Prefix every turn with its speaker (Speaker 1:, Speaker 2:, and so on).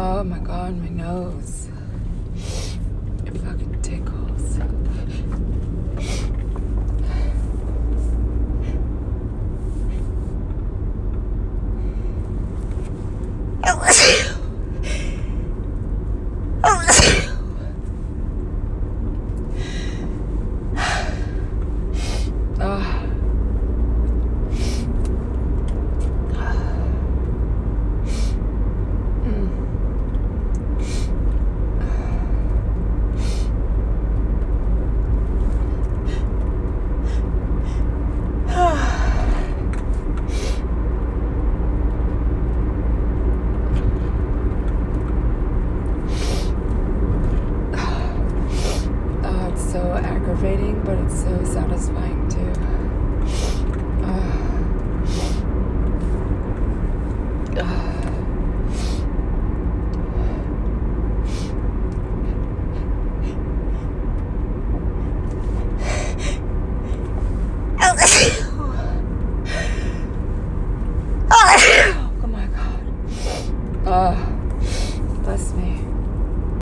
Speaker 1: Oh my god, my nose. It fucking tickles. It's so aggravating, but it's so satisfying too. Oh my god. Bless me.